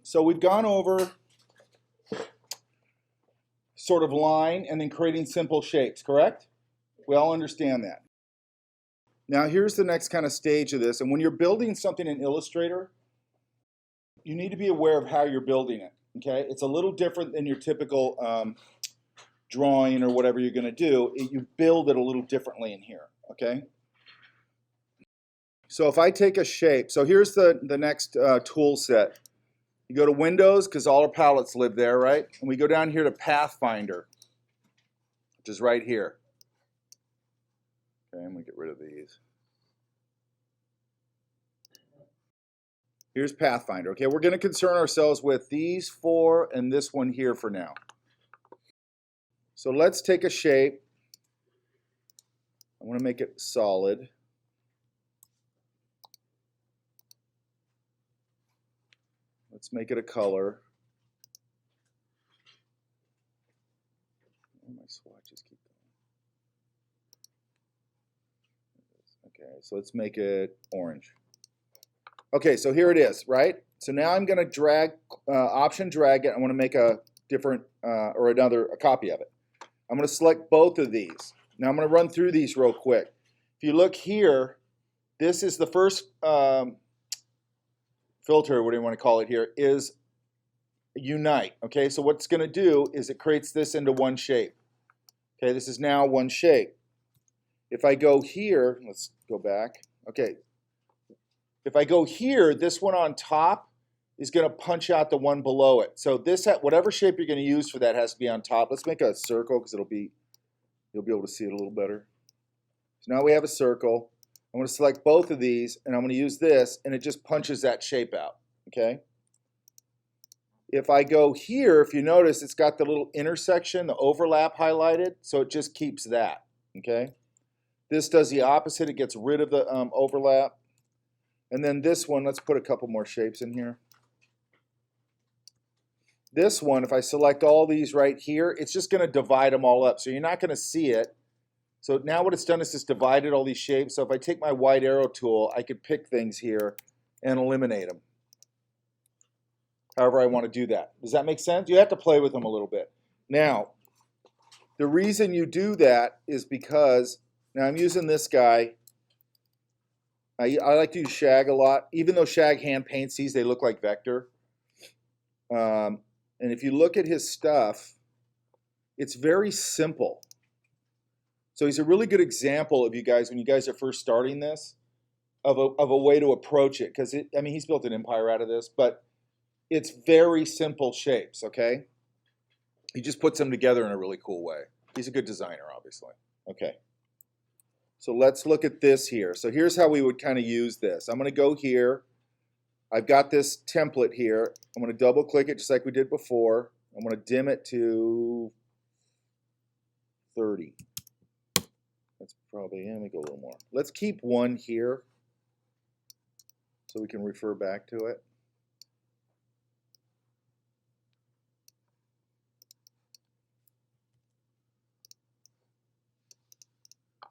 So we've gone over sort of line and then creating simple shapes, correct? We all understand that. Now here's the next kind of stage of this. And when you're building something in Illustrator, you need to be aware of how you're building it, okay? It's a little different than your typical drawing or whatever you're gonna do. You build it a little differently in here, okay? So if I take a shape, so here's the next tool set. You go to Windows, because all our palettes live there, right? And we go down here to Pathfinder, which is right here. Okay, I'm gonna get rid of these. Here's Pathfinder. Okay, we're gonna concern ourselves with these four and this one here for now. So let's take a shape. I want to make it solid. Let's make it a color. Oh, my swatches keep going. Okay, so let's make it orange. Okay, so here it is, right? So now I'm going to drag, option drag it. I want to make a different, or a copy of it. I'm going to select both of these. Now I'm going to run through these real quick. If you look here, this is the first filter, what do you want to call it here, is unite. Okay, so what it's going to do is it creates this into one shape. Okay, this is now one shape. If I go here, let's go back. Okay, if I go here, this one on top is going to punch out the one below it. So this, whatever shape you're going to use for that has to be on top. Let's make a circle because you'll be able to see it a little better. So now we have a circle. I'm going to select both of these, and I'm going to use this, and it just punches that shape out, okay? If I go here, if you notice, it's got the little intersection, the overlap highlighted, so it just keeps that, okay? This does the opposite. It gets rid of the overlap. And then this one, let's put a couple more shapes in here. This one, if I select all these right here, it's just going to divide them all up, so you're not going to see it. So now what it's done is just divided all these shapes. So if I take my white arrow tool, I could pick things here and eliminate them. However I want to do that. Does that make sense? You have to play with them a little bit. Now, the reason you do that is because, now I'm using this guy. I like to use Shag a lot. Even though Shag hand paints these, they look like vector. And if you look at his stuff, it's very simple. So he's a really good example of you guys, when you guys are first starting this, of a way to approach it. Because, I mean, he's built an empire out of this, but it's very simple shapes, okay? He just puts them together in a really cool way. He's a good designer, obviously. Okay. So let's look at this here. So here's how we would kind of use this. I'm going to go here. I've got this template here. I'm going to double click it just like we did before. I'm going to dim it to 30. That's probably, let me go a little more. Let's keep one here so we can refer back to it.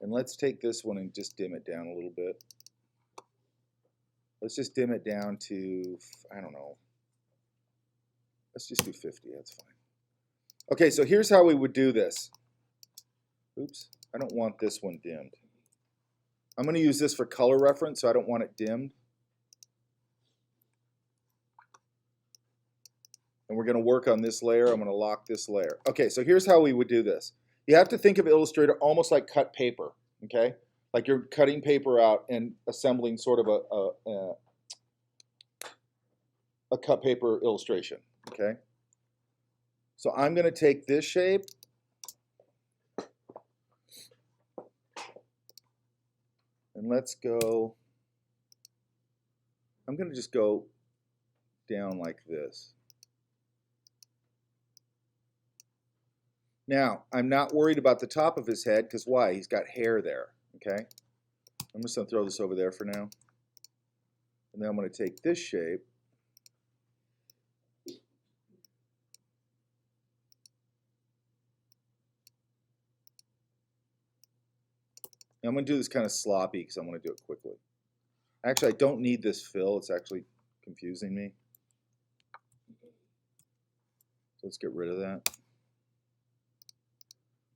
And let's take this one and just dim it down a little bit. Let's just dim it down to, I don't know. Let's just do 50, that's fine. Okay, so here's how we would do this. Oops, I don't want this one dimmed. I'm going to use this for color reference, so I don't want it dimmed. And we're going to work on this layer. I'm going to lock this layer. Okay, so here's how we would do this. You have to think of Illustrator almost like cut paper, okay? Like you're cutting paper out and assembling sort of a cut paper illustration, okay? So I'm going to take this shape and let's go, I'm going to just go down like this. Now, I'm not worried about the top of his head because why? He's got hair there, okay? I'm just going to throw this over there for now. And then I'm going to take this shape. And I'm going to do this kind of sloppy because I want to do it quickly. Actually, I don't need this fill. It's actually confusing me. So let's get rid of that.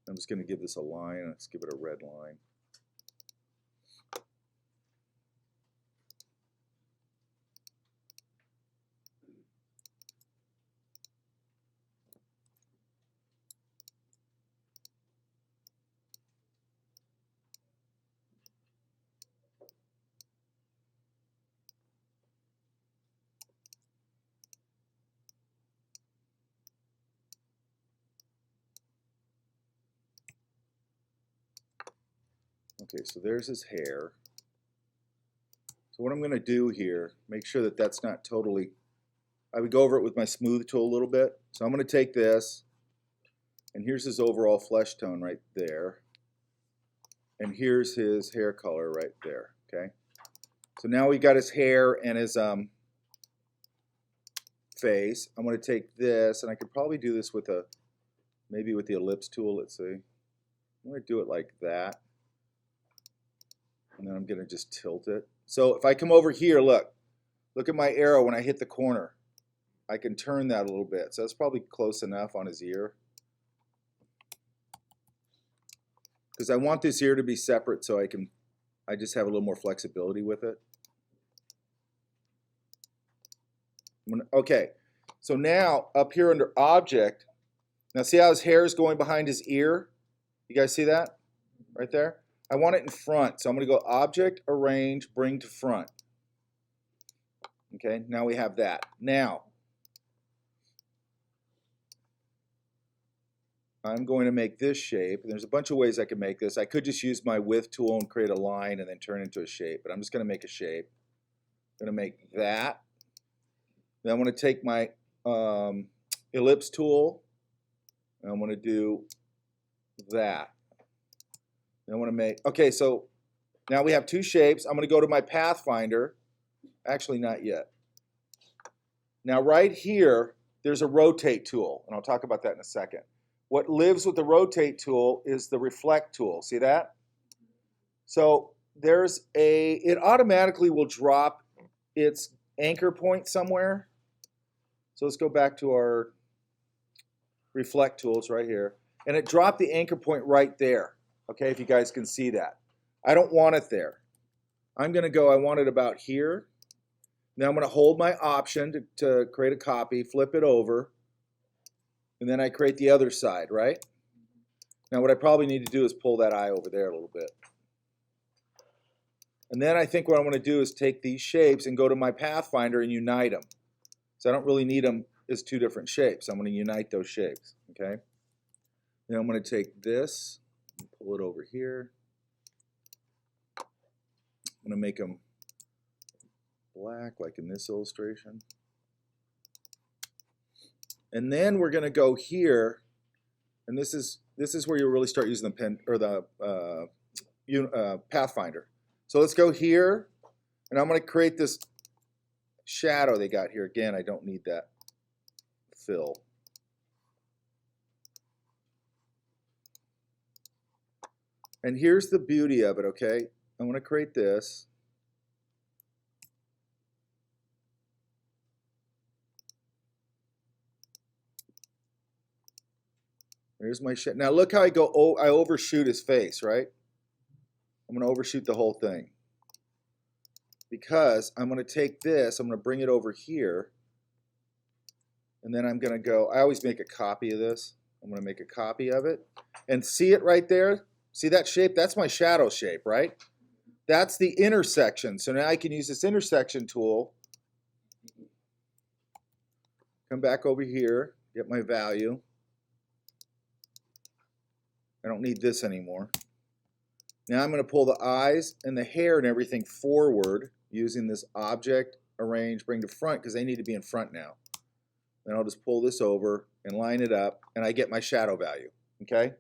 I'm just going to give this a line. Let's give it a red line. Okay, so there's his hair. So what I'm going to do here, make sure that that's not totally, I would go over it with my smooth tool a little bit. So I'm going to take this, and here's his overall flesh tone right there. And here's his hair color right there, okay? So now we got his hair and his face. I'm going to take this, and I could probably do this with a, maybe with the ellipse tool, let's see. I'm going to do it like that. And then I'm going to just tilt it. So if I come over here, look at my arrow when I hit the corner. I can turn that a little bit. So that's probably close enough on his ear. Because I want this ear to be separate so I just have a little more flexibility with it. Okay, so now up here under Object, now see how his hair is going behind his ear? You guys see that? Right there? I want it in front, so I'm going to go Object, Arrange, Bring to Front. Okay, now we have that. Now, I'm going to make this shape. There's a bunch of ways I can make this. I could just use my Width tool and create a line and then turn it into a shape, but I'm just going to make a shape. I'm going to make that. Then I'm going to take my Ellipse tool, and I'm going to do that. I want to make, okay, so now we have two shapes. I'm going to go to my Pathfinder. Actually, not yet. Now, right here, there's a rotate tool, and I'll talk about that in a second. What lives with the rotate tool is the reflect tool. See that? So there's it automatically will drop its anchor point somewhere. So let's go back to our reflect tools right here. And it dropped the anchor point right there. Okay, if you guys can see that. I don't want it there. I'm going to go, I want it about here. Now I'm going to hold my Option to create a copy, flip it over, and then I create the other side, right? Now what I probably need to do is pull that eye over there a little bit. And then I think what I want to do is take these shapes and go to my Pathfinder and unite them. So I don't really need them as two different shapes. I'm going to unite those shapes, okay? Then I'm going to take this, pull it over here. I'm going to make them black like in this illustration. And then we're going to go here, and this is where you really start using the pen or the Pathfinder. So let's go here, and I'm going to create this shadow they got here. Again, I don't need that fill. And here's the beauty of it, okay? I'm going to create this. There's my shadow. Now look how I go, oh, I overshoot his face, right? I'm going to overshoot the whole thing. Because I'm going to take this, I'm going to bring it over here. And then I'm going to go, I always make a copy of this. I'm going to make a copy of it. And see it right there? See that shape? That's my shadow shape, right? That's the intersection. So now I can use this intersection tool. Come back over here, get my value. I don't need this anymore. Now I'm going to pull the eyes and the hair and everything forward using this Object, Arrange, Bring to Front, because they need to be in front now. Then I'll just pull this over and line it up, and I get my shadow value, okay?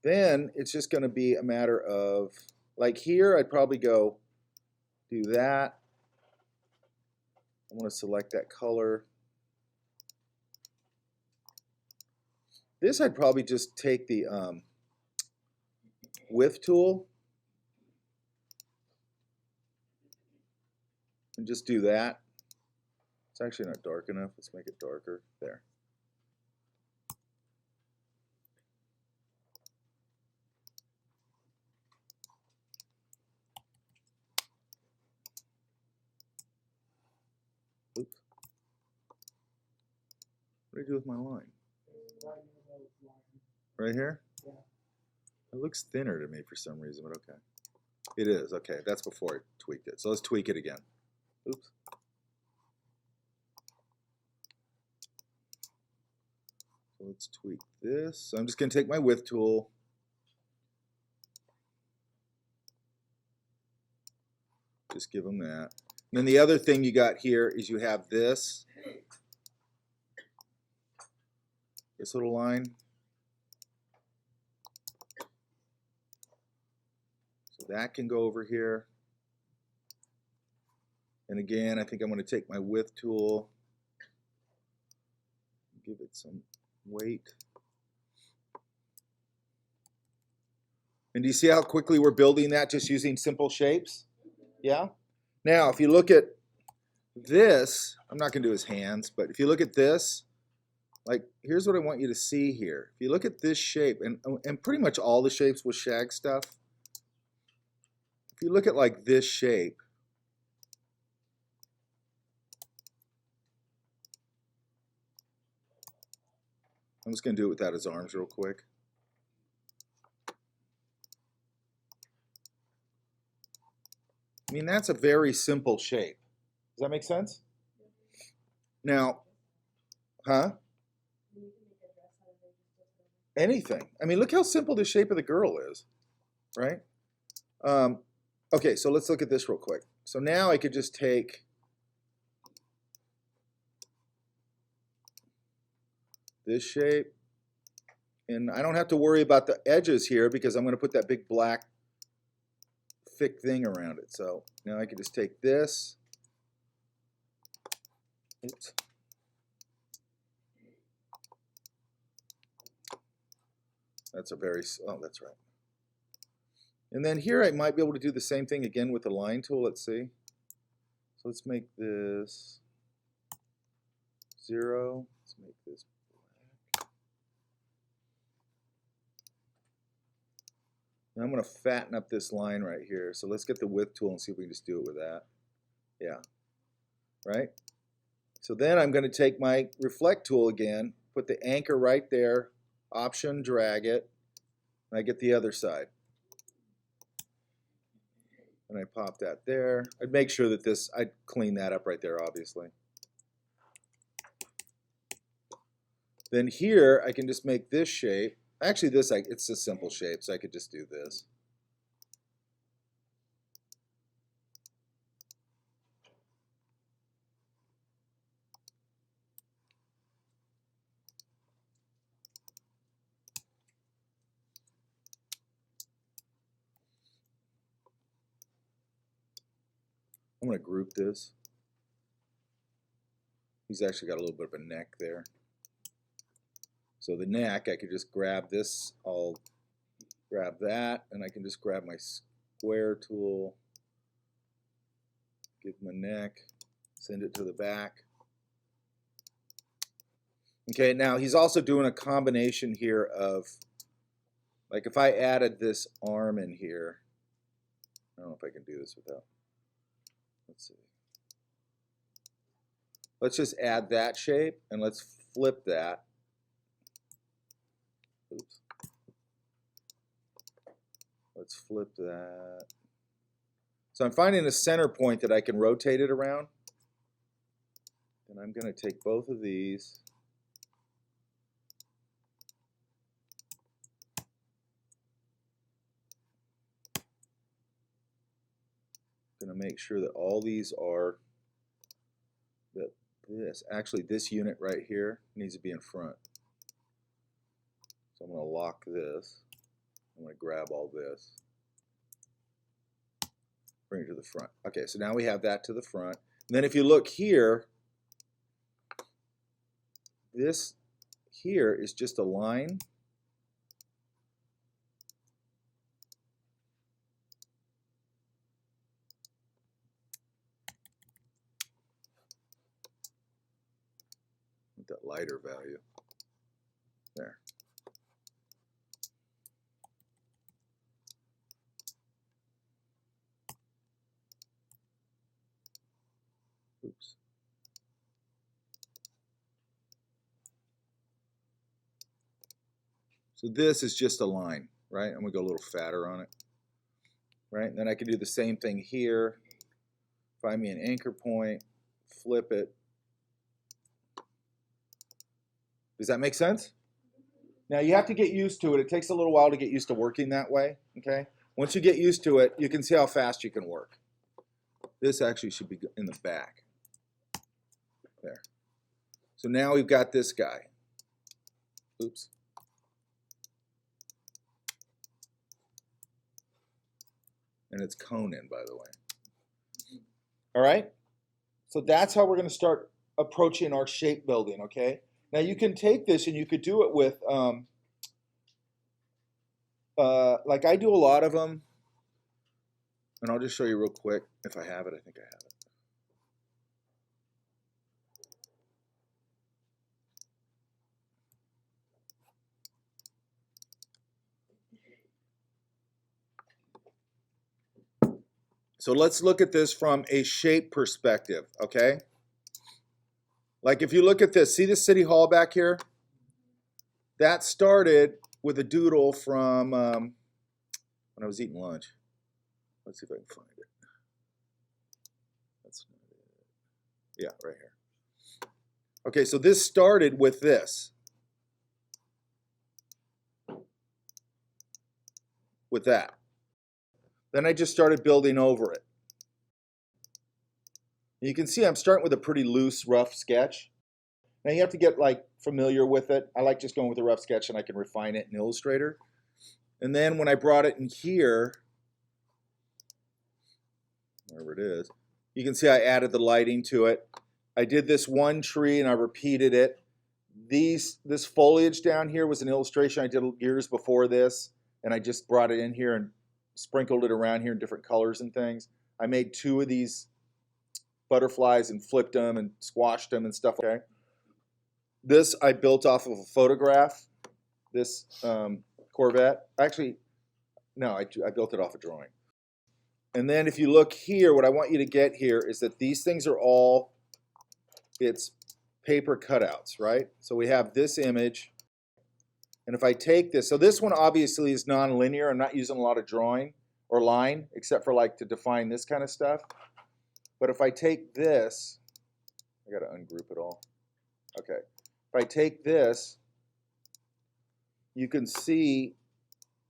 Then it's just going to be a matter of, like here, I'd probably go do that. I want to select that color. This I'd probably just take the Width tool and just do that. It's actually not dark enough. Let's make it darker. There. Oops. What do I do with my line? Right here? Yeah. It looks thinner to me for some reason, but okay. It is. Okay, that's before I tweaked it. So let's tweak it again. Oops. So let's tweak this. So I'm just going to take my width tool. Just give them that. And then the other thing you got here is you have this little line. So that can go over here. And again, I think I'm going to take my width tool, give it some weight. And do you see how quickly we're building that just using simple shapes? Yeah? Now, if you look at this, I'm not going to do his hands, but if you look at this, like, here's what I want you to see here. If you look at this shape, and pretty much all the shapes with Shag stuff, if you look at like this shape, I'm just going to do it without his arms real quick. I mean, that's a very simple shape. Does that make sense? Now, huh? Anything. I mean, look how simple the shape of the girl is, right? Okay, so let's look at this real quick. So now I could just take this shape, and I don't have to worry about the edges here because I'm going to put that big black thick thing around it. So now I can just take this. Oops. That's a very, oh, that's right. And then here I might be able to do the same thing again with the line tool. Let's see. So let's make this 0. Let's make this black. Now I'm going to fatten up this line right here. So let's get the width tool and see if we can just do it with that. Yeah. Right? So then I'm going to take my reflect tool again, put the anchor right there, option, drag it, and I get the other side. And I pop that there. I'd make sure that this, I'd clean that up right there, obviously. Then here, I can just make this shape. Actually, this, it's a simple shape, so I could just do this. I'm going to group this. He's actually got a little bit of a neck there. So the neck, I could just grab this, I'll grab that, and I can just grab my square tool, give him a neck, send it to the back. Okay, now he's also doing a combination here of, like if I added this arm in here, I don't know if I can do this without, let's see. Let's just add that shape and let's flip that. Oops. Let's flip that. So I'm finding a center point that I can rotate it around. And I'm going to take both of these. I'm going to make sure that all these are, that this unit right here needs to be in front. So I'm going to lock this. I'm going to grab all this. Bring it to the front. Okay, so now we have that to the front. And then if you look here, this here is just a line. that lighter value. There. Oops. So this is just a line, right? I'm gonna go a little fatter on it, right? And then I can do the same thing here. Find me an anchor point, flip it. Does that make sense? Now you have to get used to it. It takes a little while to get used to working that way, okay? Once you get used to it, you can see how fast you can work. This actually should be in the back. There. So now we've got this guy. Oops. And it's Conan, by the way. All right? So that's how we're going to start approaching our shape building, okay? Now you can take this and you could do it with, like I do a lot of them. And I'll just show you real quick. If I have it, I think I have it. So let's look at this from a shape perspective, okay? Like if you look at this, see the City Hall back here? That started with a doodle from when I was eating lunch. Let's see if I can find it. That's not it. Yeah, right here. Okay, so this started with this. With that. Then I just started building over it. You can see I'm starting with a pretty loose, rough sketch. Now you have to get like familiar with it. I like just going with a rough sketch and I can refine it in Illustrator. And then when I brought it in here, wherever it is, you can see I added the lighting to it. I did this one tree and I repeated it. This foliage down here was an illustration I did years before this, and I just brought it in here and sprinkled it around here in different colors and things. I made 2 of these butterflies and flipped them and squashed them and stuff. Okay. This I built off of a photograph. This Corvette. Actually, no, I built it off a drawing. And then if you look here, what I want you to get here is that these things are all, it's paper cutouts, right? So we have this image. And if I take this, so this one obviously is non-linear. I'm not using a lot of drawing or line, except for like to define this kind of stuff. But if I take this, I got to ungroup it all. Okay. If I take this, you can see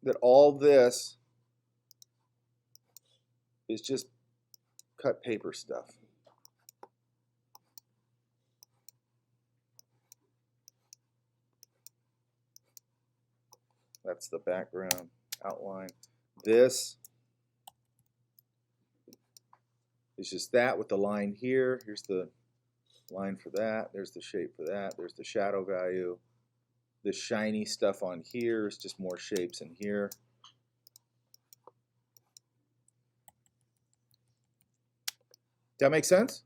that all this is just cut paper stuff. That's the background outline. This is just that with the line here. Here's the line for that. There's the shape for that. There's the shadow value. The shiny stuff on here is just more shapes in here. That makes sense?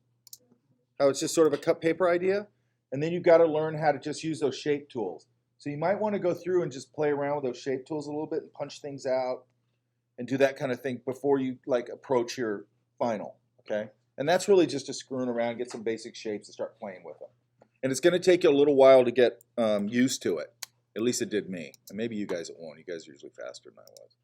How it's just sort of a cut paper idea? And then you've got to learn how to just use those shape tools. So you might want to go through and just play around with those shape tools a little bit and punch things out and do that kind of thing before you like approach your final, okay? And that's really just to screwing around, get some basic shapes and start playing with them. And it's going to take you a little while to get used to it. At least it did me. And maybe you guys it won't. You guys are usually faster than I was.